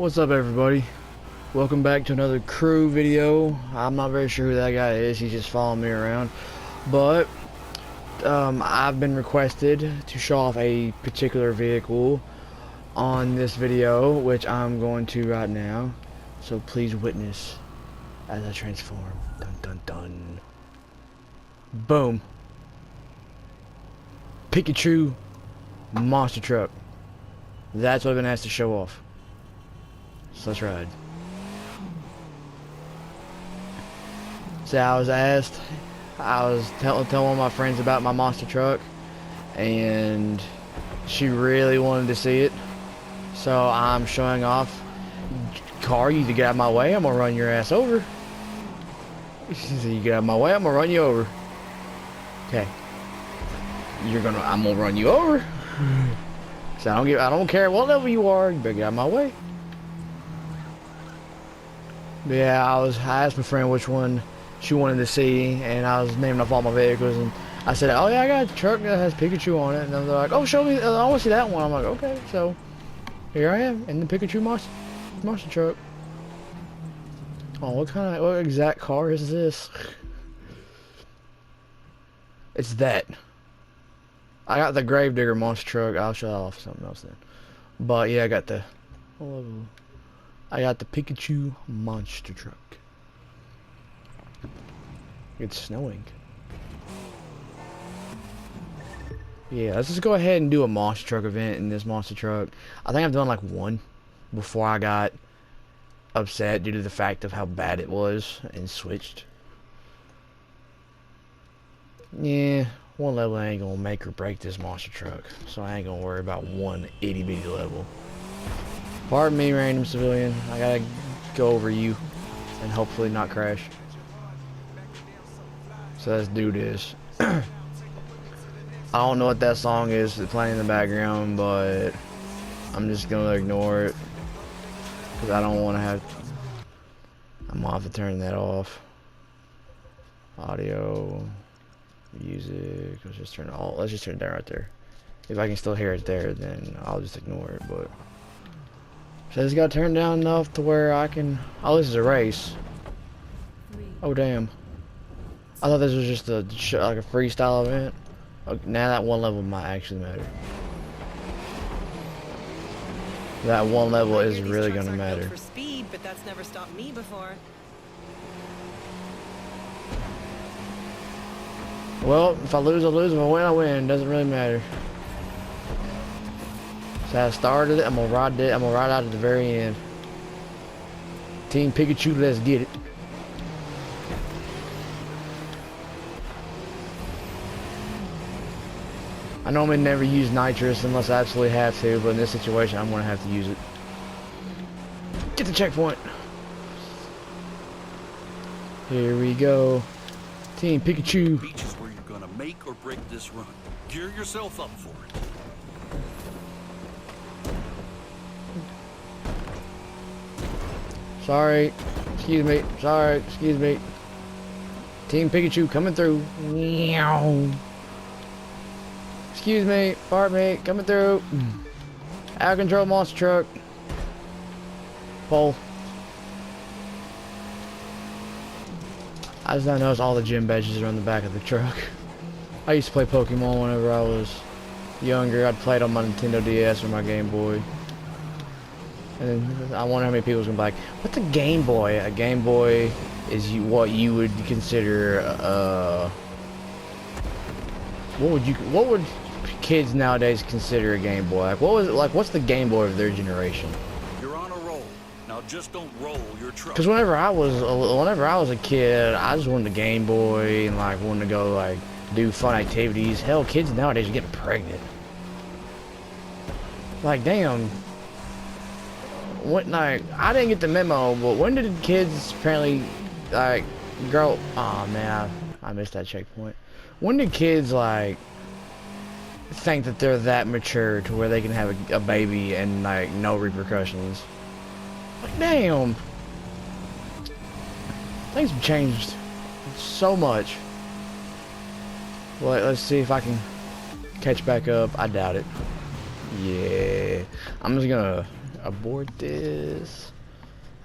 What's up, everybody? Welcome back to another crew video. I'm not very sure who that guy is. He's just following me around. But I've been requested to show off a particular vehicle on this video, which I'm going to right now. So please witness as I transform. Dun dun dun. Boom. Pikachu monster truck. That's what I've been asked to show off. So let's ride. So I was asked, I was telling one of my friends about my monster truck, and she really wanted to see it. So I'm showing off. Car, you either get out of my way, I'm gonna run your ass over. She said, you get out of my way, I'm gonna run you over. Okay. I'm gonna run you over. So I don't care what level you are, you better get out of my way. Yeah, I asked my friend which one she wanted to see, and I was naming off all my vehicles, and I said, oh yeah, I got a truck that has Pikachu on it, and then they're like, oh, show me, I want to see that one. I'm like, okay, so here I am in the Pikachu monster truck. Oh, what exact car is this? It's that. I got the Gravedigger monster truck. I'll show off something else then. But yeah, I got the Pikachu monster truck. It's snowing. Yeah, let's just go ahead and do a monster truck event in this monster truck. I think I've done like one before I got upset due to the fact of how bad it was and switched. Yeah, one level ain't gonna make or break this monster truck, so I ain't gonna worry about one itty bitty level. Pardon me, random civilian. I gotta go over you and hopefully not crash. So let's do this. I don't know what that song is that's playing in the background, but I'm just gonna ignore it because I don't want to have. I'm gonna have to turn that off. Audio, music. Let's just turn it all. Let's just turn it down right there. If I can still hear it there, then I'll just ignore it. But so I just gotta turn down enough to where I can. Oh, this is a race. Oh damn! I thought this was just like a freestyle event. Okay, now that one level might actually matter. That one level is really gonna matter. For speed, but that's never stopped me before. Well, if I lose, I lose. If I win, I win. Doesn't really matter. So I started it. I'm gonna ride it. I'm gonna ride out at the very end. Team Pikachu, let's get it. I normally never use nitrous unless I absolutely have to, but in this situation, I'm gonna have to use it. Get the checkpoint. Here we go. Team Pikachu. Beach is where you're gonna make or break this run. Gear yourself up for it. Sorry. Excuse me. Sorry. Excuse me. Team Pikachu coming through. Meow. Excuse me. Pardon me. Coming through. Out of control monster truck. Pole. I just noticed all the gym badges are on the back of the truck. I used to play Pokemon whenever I was younger. I'd play it on my Nintendo DS or my Game Boy. And then I wonder how many people's gonna be like, what's a Game Boy? A Game Boy is what you would consider what would kids nowadays consider a Game Boy? Like what's the Game Boy of their generation? You're on a roll. Now just don't roll your truck. Because whenever I was a kid, I just wanted a Game Boy and like wanted to go like do fun activities. Hell, kids nowadays are getting pregnant. Like damn. Like I didn't get the memo, but when did kids apparently like grow? Oh man, I missed that checkpoint. When did kids like think that they're that mature to where they can have a baby and like no repercussions? Like damn, things have changed so much. Well, let's see if I can catch back up. I doubt it. Yeah, I'm just gonna abort this.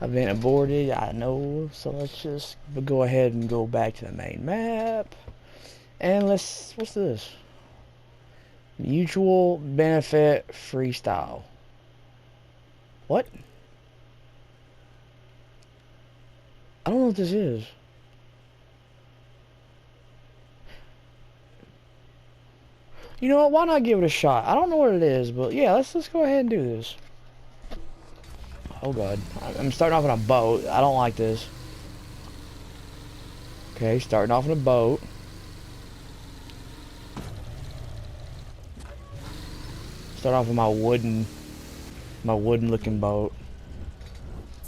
I've been aborted, I know, so let's just go ahead and go back to the main map. And what's this? Mutual benefit freestyle. What? I don't know what this is. You know what, why not give it a shot? I don't know what it is, but yeah, let's go ahead and do this. Oh god, I'm starting off in a boat. I don't like this. Okay, starting off in a boat. Start off with my wooden looking boat.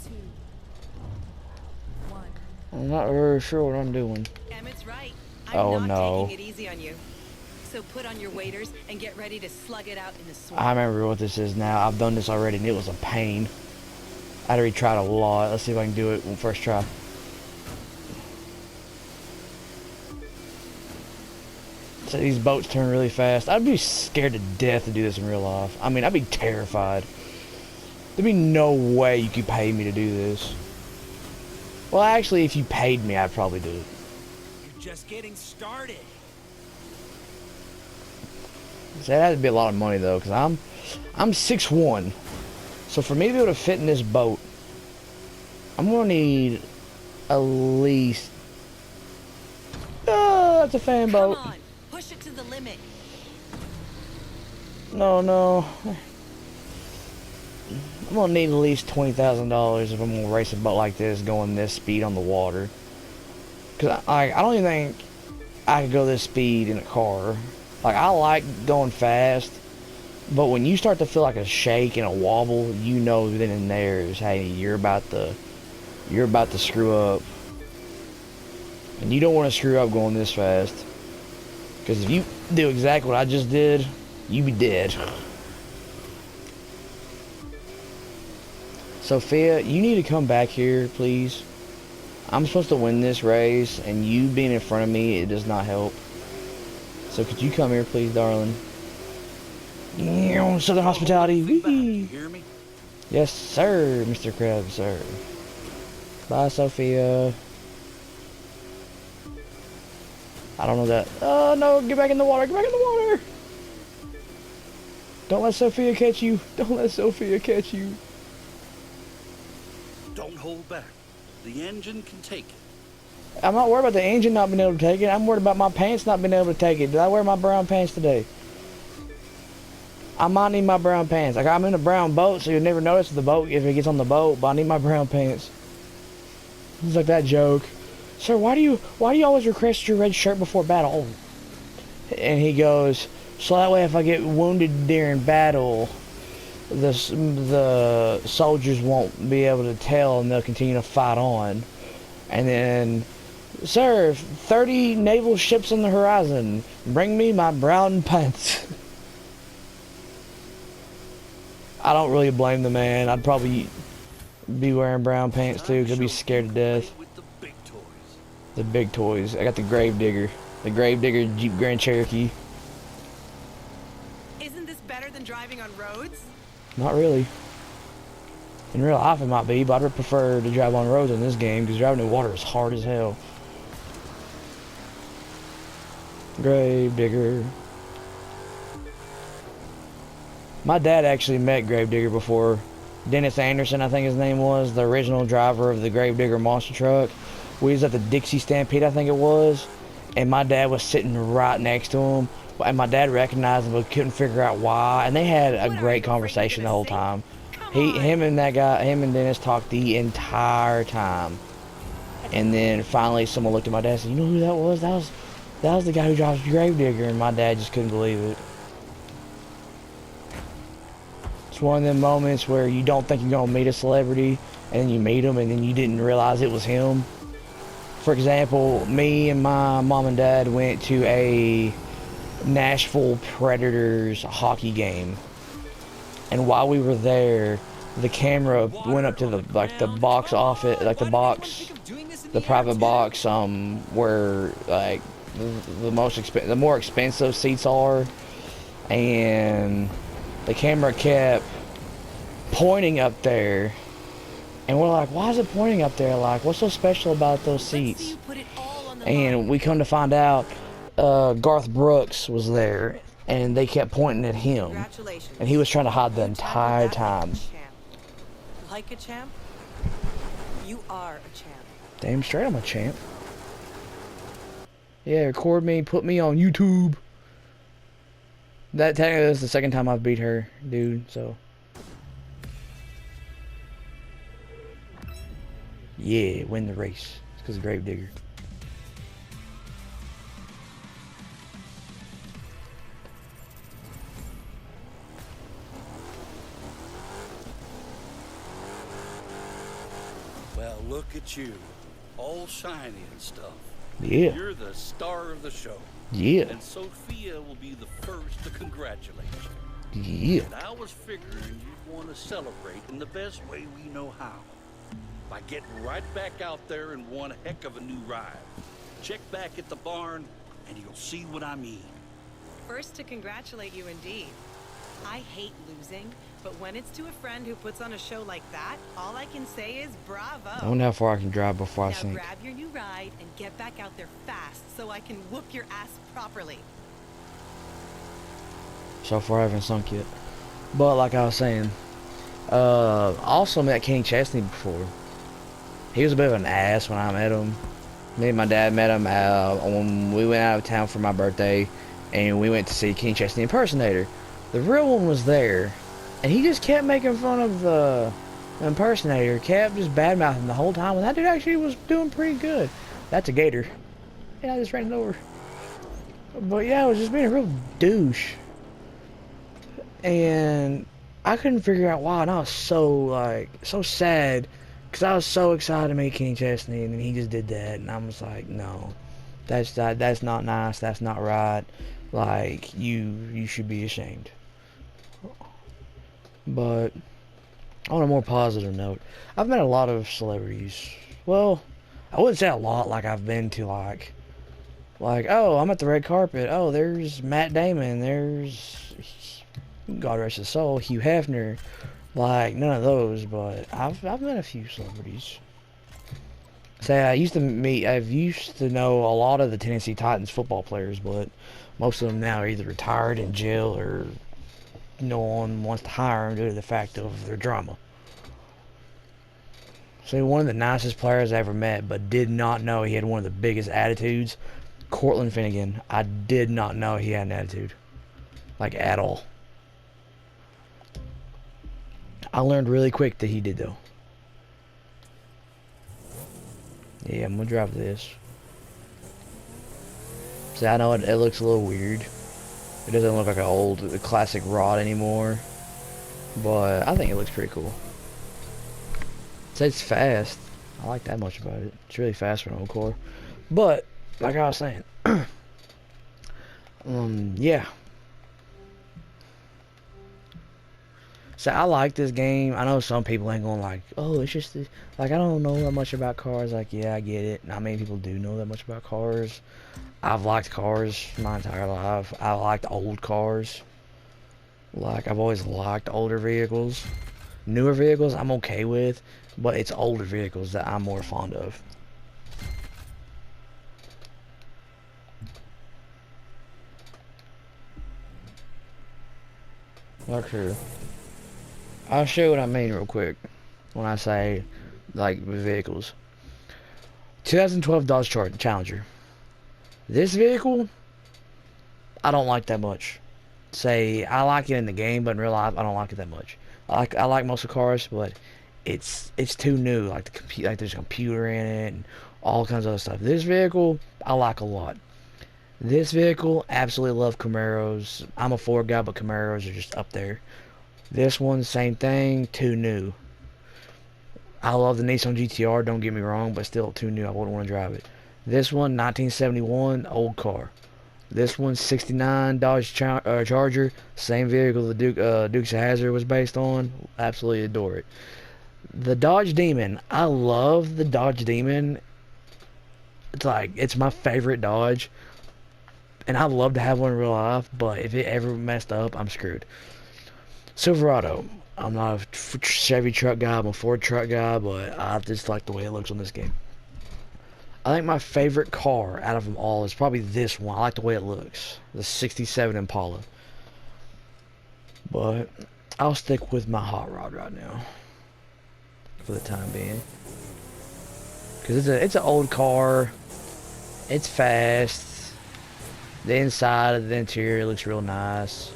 2, 1. I'm not very sure what I'm doing. Emmett's right. Oh, I'm not no. taking it easy on you. So put on your waders and get ready to slug it out in the swamp. I remember what this is now. I've done this already and it was a pain. I had to retry it a lot. Let's see if I can do it on first try. So these boats turn really fast. I'd be scared to death to do this in real life. I mean, I'd be terrified. There'd be no way you could pay me to do this. Well, actually, if you paid me, I'd probably do it. You're just getting started. So that had to be a lot of money though, because I'm 6'1". So for me to be able to fit in this boat, I'm gonna need at least. That's a fan boat. Come on, push it to the limit. No. I'm gonna need at least $20,000 if I'm gonna race a boat like this going this speed on the water. Cause I don't even think I could go this speed in a car. Like, I like going fast, but when you start to feel like a shake and a wobble, you know then and there is, hey, you're about to screw up. And you don't want to screw up going this fast. Because if you do exactly what I just did, you be dead. Sophia, you need to come back here, please. I'm supposed to win this race, and you being in front of me, it does not help. So could you come here, please, darling? Southern hospitality. You hear me? Yes, sir, Mr. Krabs, sir. Bye, Sophia. I don't know that. Oh, no, get back in the water. Get back in the water. Don't let Sophia catch you. Don't let Sophia catch you. Don't hold back. The engine can take it. I'm not worried about the engine not being able to take it. I'm worried about my pants not being able to take it. Did I wear my brown pants today? I might need my brown pants. Like, I'm in a brown boat, so you'll never notice the boat if it gets on the boat, but I need my brown pants. It's like that joke. Sir, why do you always request your red shirt before battle? And he goes, so that way if I get wounded during battle, the soldiers won't be able to tell and they'll continue to fight on. And then, sir, 30 naval ships on the horizon. Bring me my brown pants. I don't really blame the man. I'd probably be wearing brown pants too, because I'd be scared to death. With the big toys. The big toys. I got the Gravedigger. The Gravedigger Jeep Grand Cherokee. Isn't this better than driving on roads? Not really. In real life it might be, but I'd prefer to drive on roads in this game, because driving in water is hard as hell. Gravedigger. My dad actually met Gravedigger before. Dennis Anderson, I think his name was, the original driver of the Gravedigger monster truck. We was at the Dixie Stampede, I think it was, and my dad was sitting right next to him, and my dad recognized him but couldn't figure out why, and they had a great conversation the whole time. Him and Dennis talked the entire time. And then finally someone looked at my dad and said, you know who that was? That was the guy who drives the Gravedigger, and my dad just couldn't believe it. It's one of them moments where you don't think you're gonna meet a celebrity, and then you meet him, and then you didn't realize it was him. For example, me and my mom and dad went to a Nashville Predators hockey game, and while we were there, the camera went up to the box office, the private box, where like the more expensive seats are, and the camera kept pointing up there. And we're like, why is it pointing up there? Like, what's so special about those Let's see seats? you put it all on the And line. we come to find out, Garth Brooks was there, and they kept pointing at him. Congratulations. And he was trying to hide the You entire tackled that time. Like a champ? You are a champ. Damn straight I'm a champ. Yeah, record me, put me on YouTube. That technically is the second time I've beat her, dude, so. Yeah, win the race. It's because of Gravedigger. Well, look at you. All shiny and stuff. Yeah. You're the star of the show. Yeah. And Sophia will be the first to congratulate you. Yeah. And I was figuring you'd want to celebrate in the best way we know how. By getting right back out there in one heck of a new ride. Check back at the barn, and you'll see what I mean. First to congratulate you indeed. I hate losing, but when it's to a friend who puts on a show like that, all I can say is bravo. I wonder how far I can drive before I Now sink. grab your new ride and get back out there fast so I can whoop your ass properly. So far I haven't sunk yet. But like I was saying, also met King Chesney before. He was a bit of an ass when I met him. Me and my dad met him when we went out of town for my birthday, and we went to see King Chesney Impersonator. The real one was there, and he just kept making fun of the impersonator, kept just bad-mouthing the whole time, and that dude actually was doing pretty good. That's a gator. Yeah, I just ran it over. But yeah, it was just being a real douche. And I couldn't figure out why, and I was so sad. Because I was so excited to meet King Chesney, and then he just did that, and I was like, no, that's not nice, that's not right, like, you should be ashamed. But, on a more positive note, I've met a lot of celebrities. Well, I wouldn't say a lot, like I've been to, like, oh, I'm at the red carpet, oh, there's Matt Damon, there's, God rest his soul, Hugh Hefner. Like, none of those, but I've met a few celebrities. Say, I used to know a lot of the Tennessee Titans football players, but most of them now are either retired in jail or no one wants to hire them due to the fact of their drama. See, one of the nicest players I ever met, but did not know he had one of the biggest attitudes, Cortland Finnegan. I did not know he had an attitude. Like, at all. I learned really quick that he did, though. Yeah, I'm gonna drive this. See, I know it looks a little weird. It doesn't look like a classic rod anymore. But I think it looks pretty cool. So it's fast. I like that much about it. It's really fast for an old car. But, like I was saying. Yeah. So I like this game. I know some people ain't going like, oh, it's just like I don't know that much about cars. Like, yeah, I get it. Not many people do know that much about cars. I've liked cars my entire life. I liked old cars. Like, I've always liked older vehicles. Newer vehicles I'm okay with, but it's older vehicles that I'm more fond of. Okay. I'll show you what I mean real quick when I say, like, vehicles. 2012 Dodge Challenger. This vehicle, I don't like that much. Say, I like it in the game, but in real life, I don't like it that much. I like most of cars, but it's too new. Like there's a computer in it and all kinds of other stuff. This vehicle, I like a lot. This vehicle, absolutely love Camaros. I'm a Ford guy, but Camaros are just up there. This one, same thing, too new. I love the Nissan GTR, don't get me wrong, but still too new. I wouldn't want to drive it. This one, 1971, old car. This one, 69 Dodge Charger, same vehicle the Dukes of Hazzard was based on. Absolutely adore it. The Dodge Demon, I love the Dodge Demon. It's my favorite Dodge. And I'd love to have one in real life, but if it ever messed up, I'm screwed. Silverado. I'm not a Chevy truck guy, I'm a Ford truck guy, but I just like the way it looks on this game. I think my favorite car out of them all is probably this one. I like the way it looks. The 67 Impala. But I'll stick with my hot rod right now. For the time being. Because it's an old car. It's fast. The inside of the interior looks real nice.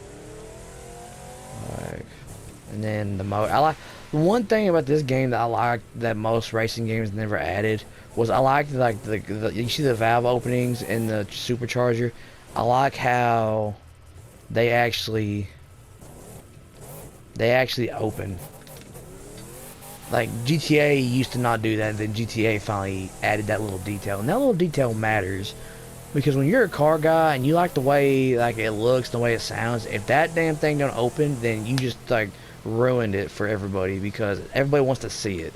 Like, and then the one thing about this game that I like that most racing games never added was I liked like the you see the valve openings in the supercharger. I like how they actually open. Like GTA used to not do that, then GTA finally added that little detail, and that little detail matters because when you're a car guy and you like the way like it looks, the way it sounds, if that damn thing don't open, then you just like ruined it for everybody because everybody wants to see it.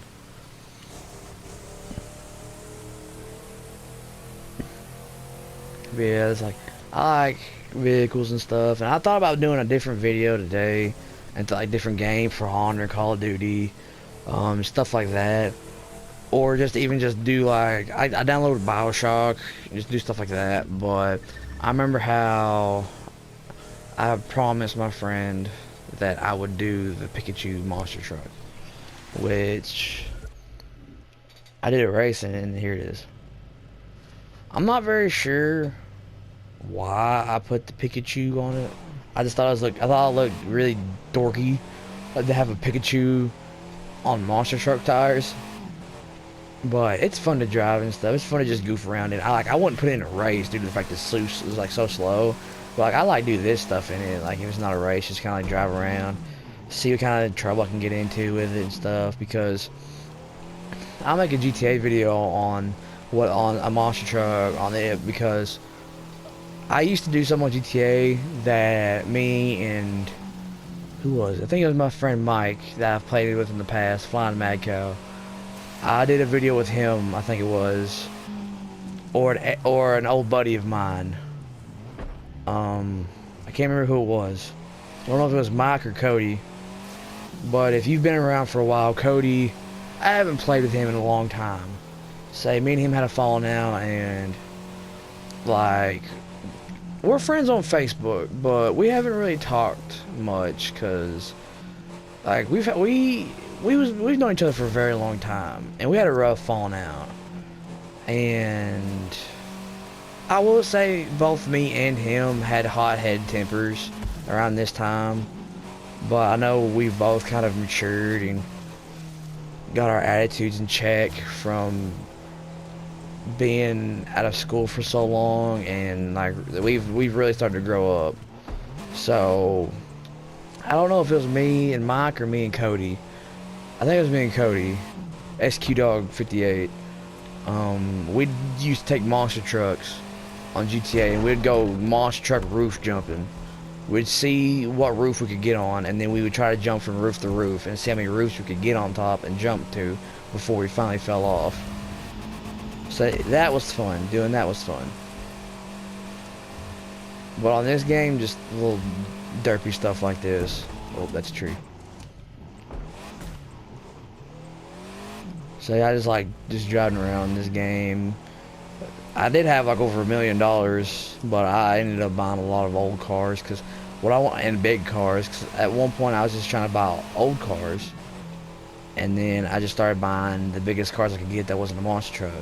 But yeah, it's like I like vehicles and stuff, and I thought about doing a different video today and like different game for Honor, Call of Duty. Stuff like that, or just do like I downloaded BioShock, just do stuff like that. But I remember how I promised my friend that I would do the Pikachu monster truck, which I did a race and here it is. I'm not very sure why I put the Pikachu on it. I just thought I thought it looked really dorky to have a Pikachu on monster truck tires, but it's fun to drive and stuff. It's fun to just goof around in. I wouldn't put it in a race due to the fact that Sluice is like so slow, but like I like do this stuff in it. Like if it's not a race, just kind of like drive around, see what kind of trouble I can get into with it and stuff. Because I'll make a GTA video on a monster truck on it, because I used to do something on GTA that me and who was it? I think it was my friend Mike that I've played with in the past, Flying Mad Cow. I did a video with him, I think it was, or an old buddy of mine. I can't remember who it was. I don't know if it was Mike or Cody. But if you've been around for a while, Cody, I haven't played with him in a long time. Say, me and him had a falling out, and like, we're friends on Facebook, but we haven't really talked much, cause like we've known each other for a very long time, and we had a rough falling out. And I will say both me and him had hot-head tempers around this time, but I know we've both kind of matured and got our attitudes in check from being out of school for so long, and like we've really started to grow up. So I don't know if it was me and Mike or me and Cody. I think it was me and Cody. SQ Dog 58. We used to take monster trucks on GTA, and we'd go monster truck roof jumping. We'd see what roof we could get on, and then we would try to jump from roof to roof and see how many roofs we could get on top and jump to before we finally fell off. So that was fun. Doing that was fun. But on this game, just little derpy stuff like this. Oh, that's a tree. So yeah, I just like driving around this game. I did have like over $1 million, but I ended up buying a lot of old cars because what I want, and big cars. Cause at one point I was just trying to buy old cars, and then I just started buying the biggest cars I could get that wasn't a monster truck.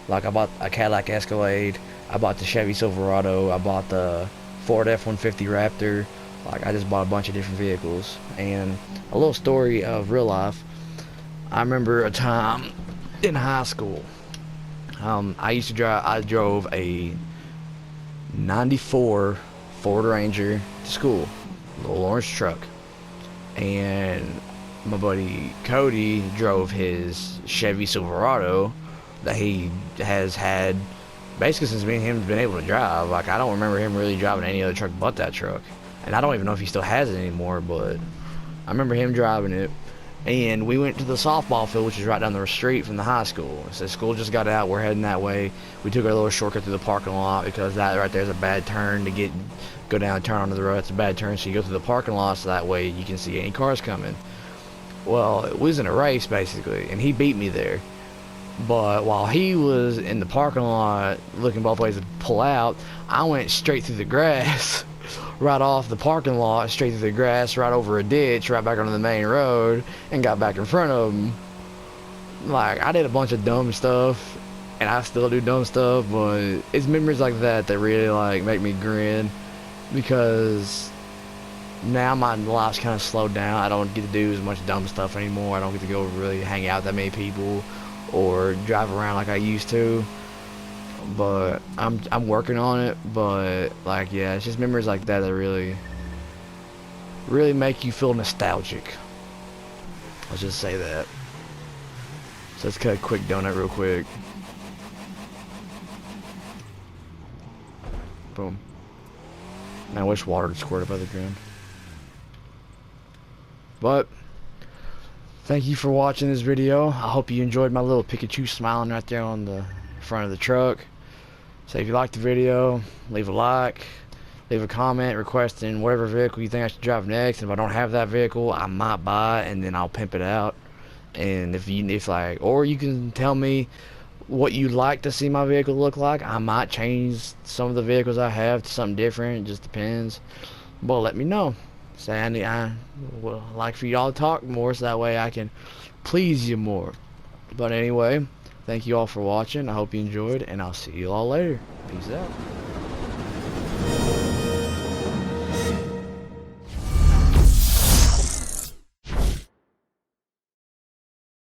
Like I bought a Cadillac Escalade, I bought the Chevy Silverado, I bought the Ford F-150 Raptor. Like I just bought a bunch of different vehicles. And a little story of real life. I remember a time in high school. I drove a '94 Ford Ranger to school, little orange truck, and my buddy Cody drove his Chevy Silverado that he has had basically since me and him have been able to drive. Like I don't remember him really driving any other truck but that truck, and I don't even know if he still has it anymore, but I remember him driving it. And we went to the softball field, which is right down the street from the high school. So school just got out, we're heading that way. We took our little shortcut through the parking lot because that right there is a bad turn to go down and turn onto the road. It's a bad turn, so you go through the parking lot so that way you can see any cars coming. Well, it was in a race basically, and he beat me there. But while he was in the parking lot looking both ways to pull out, I went straight through the grass, right off the parking lot, straight through the grass, right over a ditch, right back onto the main road, and got back in front of him. Like, I did a bunch of dumb stuff, and I still do dumb stuff, but it's memories like that that really, like, make me grin, because now my life's kind of slowed down. I don't get to do as much dumb stuff anymore. I don't get to go really hang out with that many people or drive around like I used to. But I'm working on it. But like, yeah, it's just memories like that that really make you feel nostalgic. Let's just say that. So let's cut a quick donut real quick. Boom. Man, I wish water would squirt up out of the ground. But thank you for watching this video. I hope you enjoyed my little Pikachu smiling right there on the front of the truck. So if you liked the video, leave a like, leave a comment requesting whatever vehicle you think I should drive next. And if I don't have that vehicle, I might buy it and then I'll pimp it out. And if like, or you can tell me what you'd like to see my vehicle look like. I might change some of the vehicles I have to something different. It just depends. But let me know. Say I would like for y'all to talk more, so that way I can please you more. But anyway, thank you all for watching. I hope you enjoyed, and I'll see you all later. Peace out.